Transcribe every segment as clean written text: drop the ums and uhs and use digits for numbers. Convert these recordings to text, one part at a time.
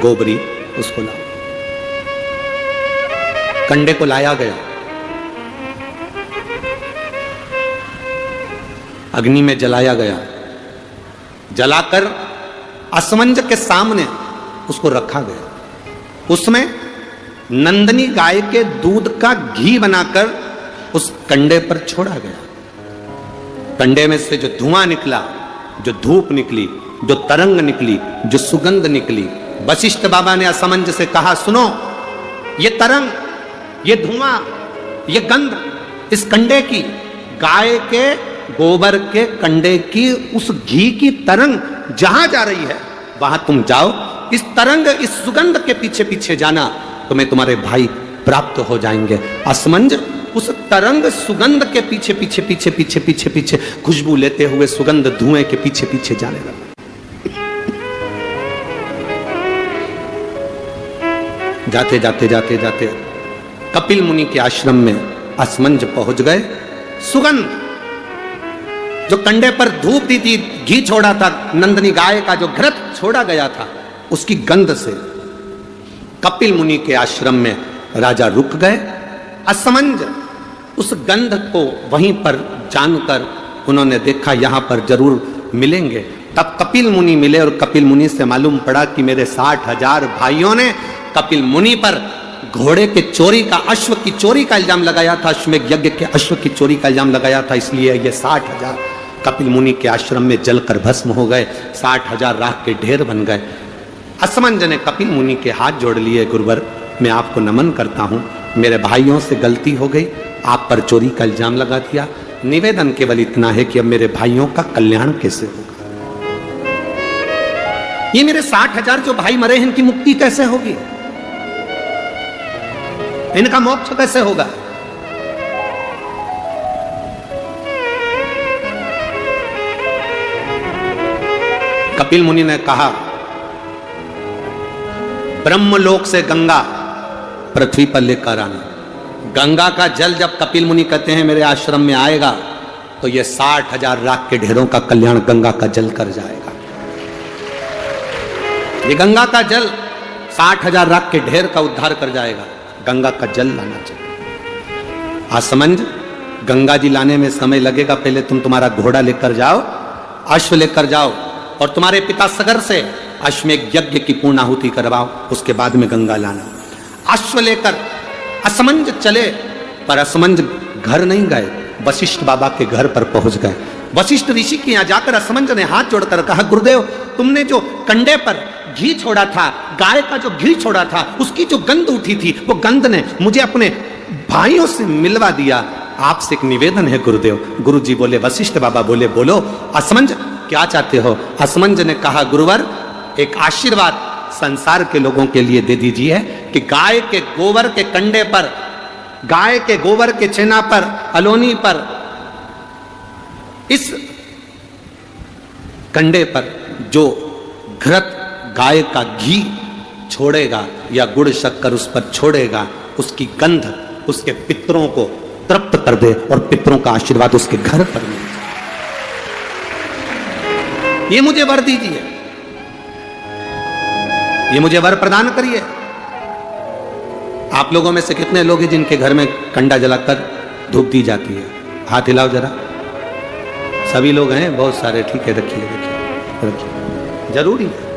गोबरी उसको लाओ। कंडे को लाया गया, अग्नि में जलाया गया, जलाकर असमंज के सामने उसको रखा गया। उसमें नंदनी गाय के दूध का घी बनाकर उस कंडे पर छोड़ा गया। कंडे में से जो धुआं निकला, जो धूप निकली, जो तरंग निकली, जो सुगंध निकली, वशिष्ठ बाबा ने असमंज से कहा, सुनो, ये तरंग, ये धुआं, ये गंध इस कंडे की, गाय के गोबर के कंडे की, उस घी की तरंग जहां जा रही है वहां तुम जाओ, इस तरंग, इस सुगंध के पीछे पीछे जाना, तुम्हें तुम्हारे भाई प्राप्त हो जाएंगे। असमंज उस तरंग सुगंध के पीछे पीछे पीछे पीछे पीछे पीछे खुशबू लेते हुए सुगंध धुएं के पीछे पीछे जाने लगा। जाते जाते जाते जाते कपिल मुनि के आश्रम में असमंज पहुंच गए। सुगंध, जो कंडे पर धूप दी थी, घी छोड़ा था, नंदनी गाय का जो घृत छोड़ा गया था, उसकी गंध से कपिल मुनि के आश्रम में राजा रुक गए। असमंज उस गंध को वहीं पर जानकर उन्होंने देखा यहां पर जरूर मिलेंगे। तब कपिल मुनि मिले और कपिल मुनि से मालूम पड़ा कि मेरे 60,000 भाइयों ने कपिल मुनि पर घोड़े के चोरी का, अश्व की चोरी का इल्जाम लगाया था, अश्वमेध यज्ञ के अश्व की चोरी का इल्जाम लगाया था, इसलिए ये 60,000 कपिल मुनि के आश्रम में जलकर भस्म हो गए, 60,000 राख के ढेर बन गए। असमंज ने कपिल मुनि के हाथ जोड़ लिए, गुरुवर मैं आपको नमन करता हूं, मेरे भाइयों से गलती हो गई, आप पर चोरी का इल्जाम लगा दिया, निवेदन केवल इतना है कि अब मेरे भाइयों का कल्याण कैसे होगा, ये मेरे 60,000 जो भाई मरे हैं इनकी मुक्ति कैसे होगी, इनका मोक्ष कैसे होगा। कपिल मुनि ने कहा, ब्रह्मलोक से गंगा पृथ्वी पर लेकर आना। गंगा का जल जब कपिल मुनि कहते हैं मेरे आश्रम में आएगा तो ये 60,000 राख के ढेरों का कल्याण गंगा का जल कर जाएगा। ये गंगा का जल 60,000 राख के ढेर का उद्धार कर जाएगा। गंगा का जल लाना चाहिए। असमंज, गंगा जी लाने में समय लगेगा, पहले तुम तुम्हारा घोड़ा लेकर जाओ, अश्व लेकर जाओ और तुम्हारे पिता सगर से अश्वमेध यज्ञ की पूर्णाहुति करवाओ, उसके बाद में गंगा लाना। अश्व लेकर असमंज चले, पर असमंज घर नहीं गए, वशिष्ठ बाबा के घर पर पहुंच गए। वशिष्ठ ऋषि के यहां जाकर असमंज ने हाथ जोड़कर कहा, गुरुदेव तुमने जो कंडे पर घी छोड़ा था, गाय का जो घी छोड़ा था, उसकी जो गंध उठी थी, वो गंध ने मुझे अपने भाइयों से मिलवा दिया, आपसे एक निवेदन है गुरुदेव। गुरु जी बोले, वशिष्ठ बाबा बोले, बोलो असमंज क्या चाहते हो। असमंज ने कहा, गुरुवर एक आशीर्वाद संसार के लोगों के लिए दे दीजिए कि गाय के गोबर के कंडे पर, गाय के गोबर के छेना पर, अलोनी पर, इस कंडे पर जो घृत गाय का घी छोड़ेगा या गुड़ शक्कर उस पर छोड़ेगा, उसकी गंध उसके पितरों को तृप्त कर दे और पितरों का आशीर्वाद उसके घर पर मिले। ये मुझे वर दीजिए, ये मुझे वर प्रदान करिए। आप लोगों में से कितने लोग हैं जिनके घर में कंडा जलाकर धूप दी जाती है? हाथ हिलाओ जरा। सभी लोग हैं, बहुत सारे, ठीक है, रखिए रखिए रखिए, जरूरी है।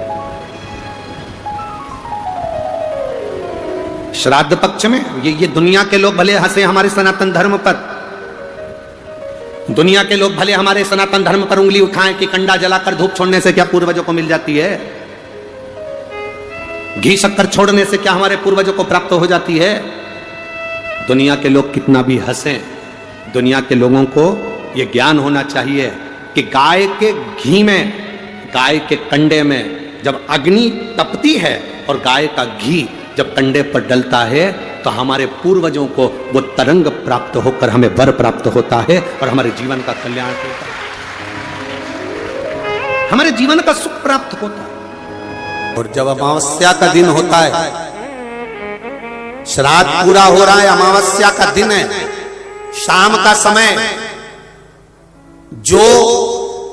श्राद्ध पक्ष में ये दुनिया के लोग भले हंसे हमारे सनातन धर्म पर, दुनिया के लोग भले हमारे सनातन धर्म पर उंगली उठाएं कि कंडा जलाकर धूप छोड़ने से क्या पूर्वजों को मिल जाती है, घी शक्कर छोड़ने से क्या हमारे पूर्वजों को प्राप्त हो जाती है। दुनिया के लोग कितना भी हंसें, दुनिया के लोगों को यह ज्ञान होना चाहिए कि गाय के घी में, गाय के कंडे में जब अग्नि तपती है और गाय का घी जब कंडे पर डलता है तो हमारे पूर्वजों को वो तरंग प्राप्त होकर हमें वर प्राप्त होता है और हमारे जीवन का कल्याण होता है, हमारे जीवन का सुख प्राप्त होता है। और जब अमावस्या का दिन होता है, श्राद्ध पूरा हो रहा है, अमावस्या का दिन है, शाम का समय, जो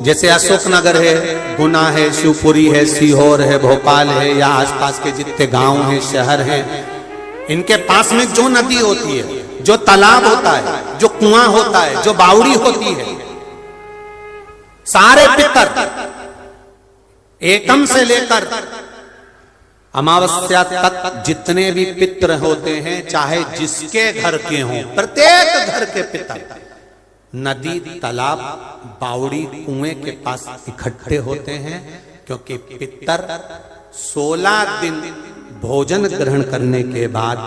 जैसे अशोकनगर है, गुना है, शिवपुरी है, सीहोर है, भोपाल है, या आसपास के जितने गांव हैं, शहर हैं, इनके पास में जो नदी होती है, जो तालाब होता है, जो कुआं होता है, जो बावड़ी होती है, सारे पितर एकम से लेकर अमावस्या तक जितने भी पितर होते हैं, चाहे जिसके घर के हों, प्रत्येक घर के पितर नदी, तालाब, बावड़ी, कुएं के पास इकट्ठे होते हैं, क्योंकि पितर 16 दिन भोजन ग्रहण करने के बाद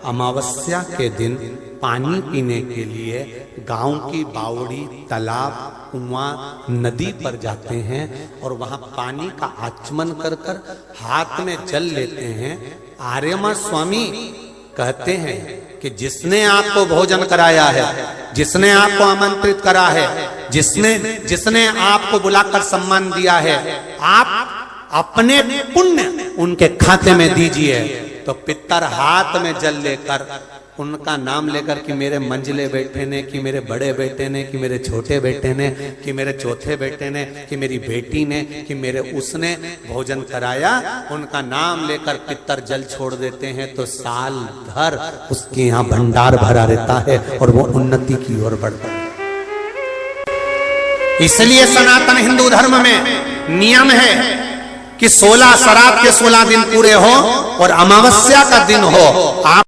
अमावस्या के दिन पानी पीने के लिए गांव की बावड़ी, तालाब, कुआं, नदी पर जाते हैं और वहां पानी का आचमन कर कर हाथ में जल लेते हैं। आर्यमा स्वामी कहते हैं कि जिसने आपको भोजन कराया है, जिसने आपको आमंत्रित करा है, जिसने आपको बुलाकर सम्मान दिया है, आप अपने पुण्य उनके खाते में दीजिए। तो पितर हाथ में जल लेकर उनका नाम लेकर कि मेरे मंझले बेटे ने, कि मेरे बड़े बेटे ने, कि मेरे छोटे बेटे ने, कि मेरे चौथे बेटे ने, कि मेरी बेटी ने, कि मेरे उसने भोजन कराया, उनका नाम लेकर पितर जल छोड़ देते हैं। तो साल भर उसके यहाँ भंडार भरा रहता है और वो उन्नति की ओर बढ़ता है। इसलिए सनातन हिंदू धर्म में नियम है कि 16 श्राद्ध के 16 दिन पूरे हो और अमावस्या का दिन हो, आप